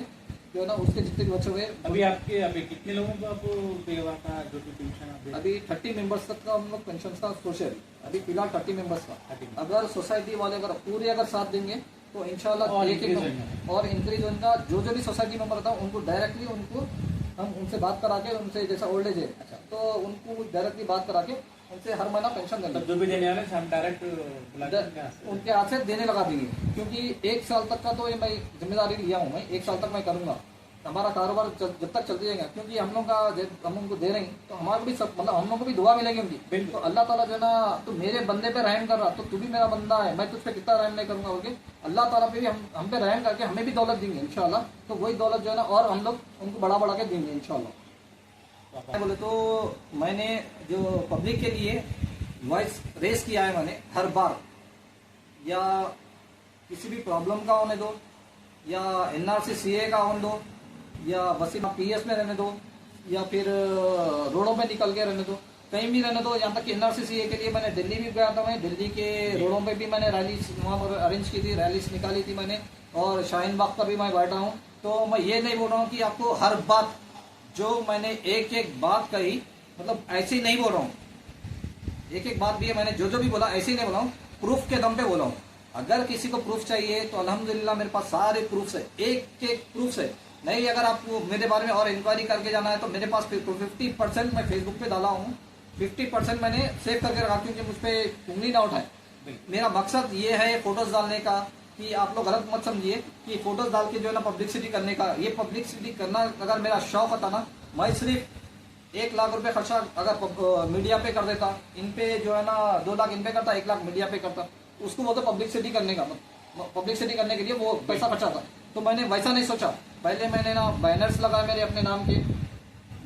जो है ना उसके जितने भी बच्चे हुए। अभी आपके अभी कितने लोगों को आपको देगा था जो कि पेंशन? अभी 30 मेंबर्स तक का हम लोग पेंशन का सोच है, अभी फिलहाल 30 मेंबर्स का। अगर सोसाइटी वाले अगर पूरे अगर साथ देंगे तो इंशाल्लाह और इंक्रीज होगा। जो भी सोसाइटी मेंबर था उनको डायरेक्टली उनको हम उनसे बात करा के, उनसे जैसा ओल्ड एज है, अच्छा, तो उनको डायरेक्टली बात करा के उनसे हर महीना पेंशन तब देंगे, जो भी देने वाले हम डायरेक्ट बुला के उनके हाथ से उनके हाथ से देने लगा देंगे। क्योंकि 1 साल तक का तो ये मैं जिम्मेदारी लिया हूँ, मैं 1 साल तक मैं करूँगा, हमारा कारोबार जब तक चलते जाएगा। क्योंकि हम लोग का जब हम उनको दे रहे हैं तो हमारे को भी सब मतलब हम लोग को भी दुआ मिलेगी उनकी। बिल्कुल। तो अल्लाह ताला जो है ना, तो मेरे बंदे पे रहम कर रहा, तो तू भी मेरा बंदा है, मैं तुझ पे कितना रहम नहीं करूँगा बोल के अल्लाह ताला पे भी हम पे रहम करके हमें भी दौलत देंगे इंशाल्लाह। तो वही दौलत जो है ना और हम लोग उनको बढ़ा बढ़ा के देंगे इंशाल्लाह। बोले तो मैंने जो पब्लिक के लिए वॉइस रेस किया है मैंने हर बार, या किसी भी प्रॉब्लम का होने दो, या एनआरसी सीए का होने दो, या वसीम पीएस में रहने दो, या फिर रोडों पे निकल के रहने दो, कहीं भी रहने दो। यहाँ तक कि एनआरसी सीए के लिए मैंने दिल्ली भी गया था, मैं दिल्ली के रोडों पे भी मैंने रैली वहाँ पर अरेंज की थी, रैलीज निकाली थी मैंने, और शाहीन बाग पर भी मैं बैठा हूँ। तो मैं ये नहीं बोल रहा हूँ कि आपको हर बात जो मैंने एक एक बात कही मतलब ऐसे ही नहीं बोल रहा हूँ, एक एक बात भी है मैंने जो भी बोला ऐसे ही नहीं बोला हूँ, प्रूफ के दम पे बोला हूँ। अगर किसी को प्रूफ चाहिए तो अल्हम्दुलिल्लाह मेरे पास सारे प्रूफ है, एक एक प्रूफ है। नहीं अगर आपको मेरे बारे में और इंक्वायरी करके जाना है तो मेरे पास 50% मैं फेसबुक पे डाला हूँ, 50% मैंने सेव करके रखा क्योंकि मुझ पर उंगली ना उठाए। मेरा मकसद ये है फोटोज डालने का कि आप लोग गलत मत समझिए कि फोटोज डाल के जो है ना पब्लिसिटी करने का, ये पब्लिसिटी करना अगर मेरा शौक होता ना, मैं सिर्फ 1 लाख रुपए खर्चा अगर मीडिया पे कर देता, इन पे जो है ना 2 लाख इन पे करता, 1 लाख मीडिया पे करता, उसको बोलते पब्लिसिटी करने का, पब्लिसिटी करने के लिए वो पैसा खर्चा था। तो मैंने वैसा नहीं सोचा, पहले मैंने ना बैनर्स लगाए मेरे अपने नाम के,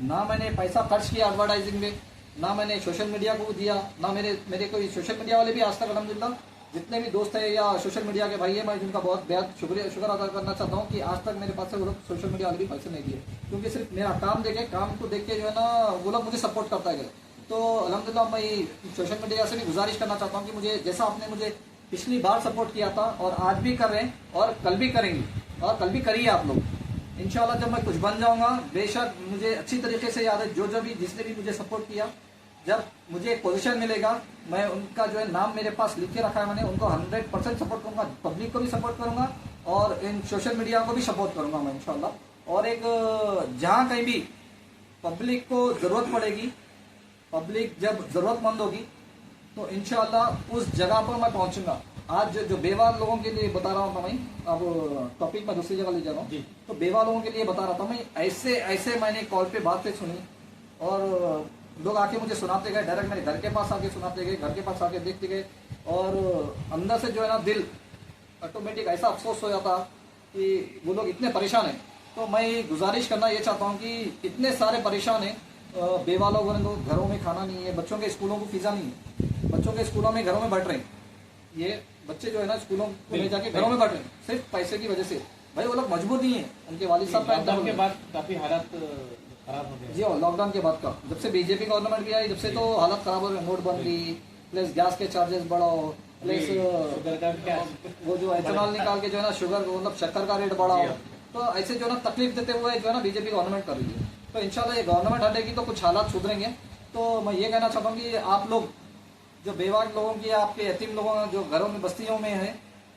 ना मैंने पैसा खर्च किया एडवर्टाइजिंग में, ना मैंने सोशल मीडिया को दिया, ना मेरे कोई सोशल मीडिया वाले भी आज तक अल्हम्दुलिल्लाह जितने भी दोस्त है या सोशल मीडिया के भाई है, मैं जिनका बहुत बेहद शुक्र अदा करना चाहता हूँ कि आज तक मेरे पास से वो लोग सोशल मीडिया वाले भी पैसे नहीं दिए, क्योंकि सिर्फ मेरा काम को देख के जो है ना वो लोग मुझे सपोर्ट करता है। तो अल्हम्दुलिल्लाह मैं सोशल मीडिया से भी गुजारिश करना चाहता हूँ कि मुझे जैसा आपने मुझे पिछली बार सपोर्ट किया था और आज भी कर रहे हैं और कल भी करेंगे और कल भी करिए आप लोग इंशाल्लाह। जब मैं कुछ बन जाऊंगा, बेशक मुझे अच्छी तरीके से याद है जो भी जिसने भी मुझे सपोर्ट किया, जब मुझे एक पोजीशन मिलेगा मैं उनका जो है नाम मेरे पास लिख के रखा है मैंने, उनको 100% सपोर्ट करूंगा, पब्लिक को भी सपोर्ट करूंगा और इन सोशल मीडिया को भी सपोर्ट करूंगा मैं इंशाल्लाह। और एक जहाँ कहीं भी पब्लिक को जरूरत पड़ेगी, पब्लिक जब जरूरतमंद होगी तो इंशाल्लाह उस जगह पर मैं पहुंचूंगा। आज जो बेवा लोगों के लिए बता रहा हूँ मैं, अब टॉपिक में दूसरी जगह ले जा रहा हूँ, तो बेवा लोगों के लिए बता रहा था मैं, ऐसे मैंने कॉल पे बातें सुनी और लोग आके मुझे सुनाते गए, डायरेक्ट मेरे घर के पास आके सुनाते गए, घर के पास आके देखते गए और अंदर से जो है ना दिल ऑटोमेटिक ऐसा अफसोस हो जाता कि वो लोग इतने परेशान हैं। तो मैं गुजारिश करना ये चाहता हूँ कि इतने सारे परेशान हैं, बेवा लोग घरों में खाना नहीं है, बच्चों के स्कूलों को फीसा नहीं है, बच्चों के स्कूलों में घरों में बैठ रहे हैं, ये बच्चे जो है ना स्कूलों को ले जाके घरों में बैठ रहे हैं सिर्फ पैसे की वजह से। भाई वो लोग मजबूर नहीं है, उनके वालिद साहब लॉकडाउन के बाद काफी हालात खराब हो गए जी। और लॉकडाउन के बाद का जब से बीजेपी गवर्नमेंट भी आई, जब से तो हालत खराब हो गई, नोटबंदी प्लस गैस के चार्जेस बढ़ाओ, प्लस वो जो एथेनॉल निकाल के जो है ना शुगर मतलब शक्कर का रेट बढ़ाओ, तो ऐसे जो है ना तकलीफ देते हुए जो है ना बीजेपी गवर्नमेंट कर रही है। तो इंशाल्लाह ये गवर्नमेंट हटेगी तो कुछ हालात सुधरेंगे। तो मैं ये कहना चाहता हूँ कि आप लोग जो बेवा लोगों की, आपके यतीम लोगों जो घरों में बस्तियों में है,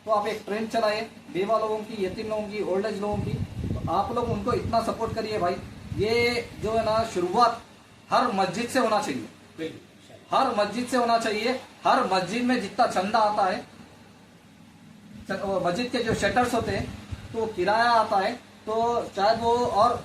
तो आप एक ट्रेंड चलाए बेवा लोगों की, यतीम लोगों की, ओल्ड एज लोगों की, तो आप लोग उनको इतना सपोर्ट करिए भाई। ये जो है ना शुरुआत हर मस्जिद से होना चाहिए, हर मस्जिद से होना चाहिए। हर मस्जिद में जितना चंदा आता है, मस्जिद के जो शटर्स होते हैं तो किराया आता है, तो शायद वो और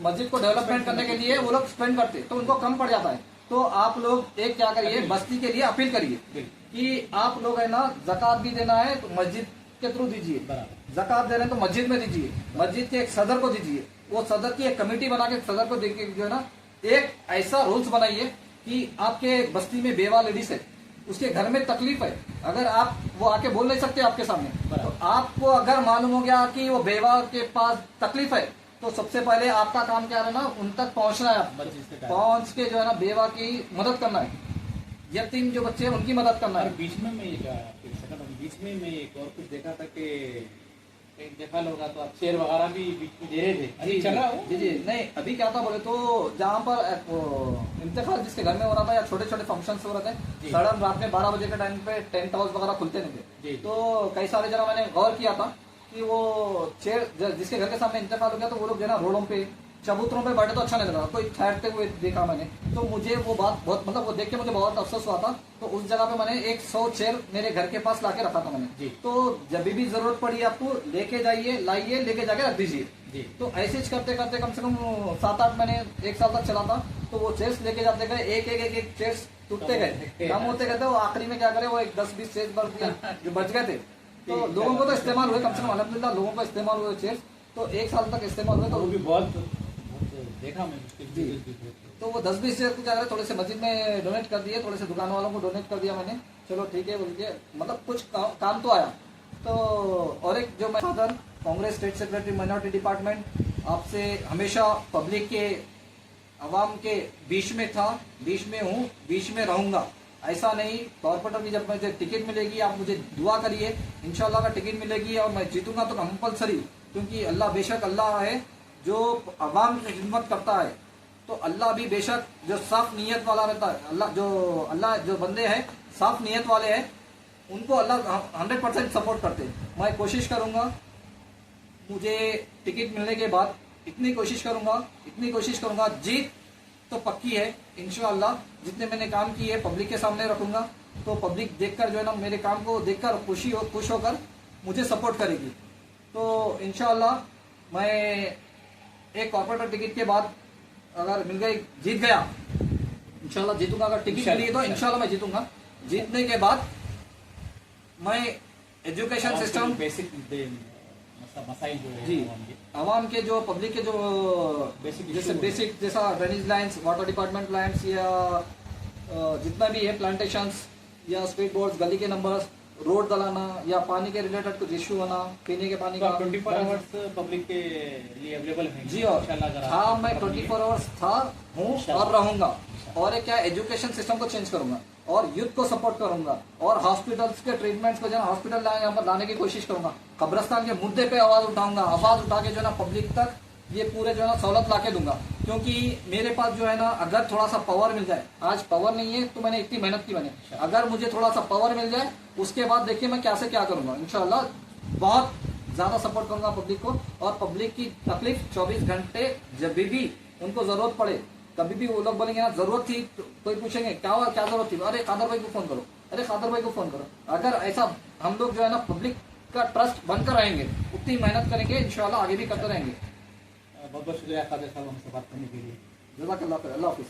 मस्जिद को डेवलपमेंट करने के लिए वो लोग स्पेंड करते तो उनको कम पड़ जाता है। तो आप लोग एक क्या करिए, बस्ती के लिए अपील करिए कि आप लोग है ना ज़कात भी देना है तो मस्जिद के थ्रू दीजिए, ज़कात दे रहे हैं तो मस्जिद में दीजिए, मस्जिद के एक सदर को दीजिए, वो सदर की एक कमेटी बना के सदर को देके जो है ना एक ऐसा रूल्स बनाइए कि आपके बस्ती में बेवा लेडीज है, उसके घर में तकलीफ है, अगर आप वो आके बोल नहीं सकते आपके सामने, तो आपको अगर मालूम हो गया कि वो बेवा के पास तकलीफ है तो सबसे पहले आपका काम क्या है ना, उन तक पहुंचना है, पहुंच के जो है ना बेवा की मदद करना है, यतीम जो बच्चे हैं उनकी मदद करना है। बीच में मैं बीच में मैं एक और कुछ देखा था कि एक देखा होगा तो आप शेयर वगैरह भी बीच में दे रहे थे, अभी चल रहा हो? जी नहीं, अभी क्या था बोले तो जहाँ पर इंतखाब जिसके घर में हो रहा था या छोटे छोटे फंक्शन हो रहे थे, सडन रात में 12 बजे के टाइम पे टेंट हाउस वगैरह खुलते नहीं थे, तो कई सारे जगह मैंने गौर किया था कि वो चेयर जिसके घर के सामने इंतकाल हो गया तो वो लोग जो है ना रोडों पे चबूतरों पे बैठे तो अच्छा नहीं लगा, कोई ठहरते हुए देखा मैंने, तो मुझे वो बात बहुत मतलब वो देख के मुझे बहुत अफसोस हुआ था। तो उस जगह पे मैंने 100 चेयर मेरे घर के पास लाके रखा था मैंने जी। तो जब भी जरूरत पड़ी आपको लेके जाइए, लाइए, लेके जाके रख दीजिए जी। तो ऐसे ही करते करते कम से कम 7-8 महीने 1 साल तक चला था। तो वो चेयर्स लेके जाते गए, एक चेयर्स टूटते गए, कम होते गए, वो आखिरी में क्या करे, वो एक 10-20 चेयर्स जो बच गए थे तो लोगों को तो इस्तेमाल हुए, कम से कम अल्हम्दुलिल्लाह लोगों को इस्तेमाल हुए चेयर्स, तो 1 साल तक इस्तेमाल हुए। वो तो भी बहुत देखा मैं उसके जी। वीडियोस भी बहुत। तो वो 10-20 चेयर को क्या करे, थोड़े से मस्जिद में डोनेट कर दिए, थोड़े से दुकान वालों को डोनेट कर दिया मैंने, चलो ठीक है बोल के, मतलब कुछ काम तो आया। तो और एक जो मैं Congress state secretary minority department, आपसे हमेशा पब्लिक के आवाम के बीच में था, बीच में हूँ, बीच में रहूंगा। ऐसा नहीं, कॉर्पोरेटर की जब मुझे टिकट मिलेगी आप मुझे दुआ करिए, इंशाल्लाह का टिकट मिलेगी और मैं जीतूंगा तो कंपलसरी, क्योंकि अल्लाह बेशक अल्लाह है जो आवाम की खिदमत करता है। तो अल्लाह भी बेशक जो साफ नीयत वाला रहता है, अल्लाह जो बंदे हैं साफ नीयत वाले हैं उनको अल्लाह 100% सपोर्ट करते हैं। मैं कोशिश करूंगा, मुझे टिकट मिलने के बाद इतनी कोशिश करूंगा, जीत तो पक्की है इंशाअल्लाह। जितने मैंने काम किए पब्लिक के सामने रखूंगा, तो पब्लिक देखकर जो है ना मेरे काम को देखकर खुश होकर मुझे सपोर्ट करेगी। तो इंशाअल्लाह मैं एक कॉर्पोरेटर टिकट के बाद अगर मिल गई, जीत गया, इंशाल्लाह जीतूंगा। अगर टिकट मिली तो इंशाल्लाह मैं जीतूंगा। जीतने के बाद मैं एजुकेशन सिस्टम बेसिक मसाइल जो है जी आवाम के जो पब्लिक के जो बेसिक जैसा drainage lines, water department lines या जितना भी है प्लांटेशंस या स्ट्रीट बोर्ड्स, गली के नंबर्स, रोड डलाना या पानी के रिलेटेड कुछ इश्यू होना, पीने के पानी का 24 आवर्स पब्लिक के लिए अवेलेबल है जी। और हाँ मैं 24 आवर्स था, हूँ और रहूंगा। और क्या एजुकेशन सिस्टम को चेंज करूंगा और यूथ को सपोर्ट करूंगा और हॉस्पिटल्स के ट्रीटमेंट्स को जो है हॉस्पिटल यहाँ पर लाने की कोशिश करूंगा। कब्रिस्तान के मुद्दे पे आवाज उठाऊंगा, आवाज उठा के जो है ना पब्लिक तक ये पूरे जो है ना सहूलत ला के दूंगा। क्योंकि मेरे पास जो है ना अगर थोड़ा सा पावर मिल जाए, आज पावर नहीं है तो मैंने इतनी मेहनत की, मैंने अगर मुझे थोड़ा सा पावर मिल जाए उसके बाद देखिए मैं क्या से क्या करूंगा। इंशाल्लाह बहुत ज्यादा सपोर्ट करूंगा पब्लिक को, और पब्लिक की तकलीफ 24 घंटे जब भी उनको जरूरत पड़े, कभी भी वो लोग बोलेंगे ना जरूरत थी तो कोई पूछेंगे क्या हुआ, क्या जरूरत थी, अरे खादर भाई को फोन करो, अरे खादर भाई को फोन करो। अगर ऐसा हम लोग जो है ना पब्लिक का ट्रस्ट बनकर रहेंगे, उतनी मेहनत करेंगे, इंशाल्लाह आगे भी करते रहेंगे। बहुत बहुत शुक्रिया खादर साहब हमसे बात करने के लिए। जज़ाकल्लाह खैर, अल्लाह हाफिज़।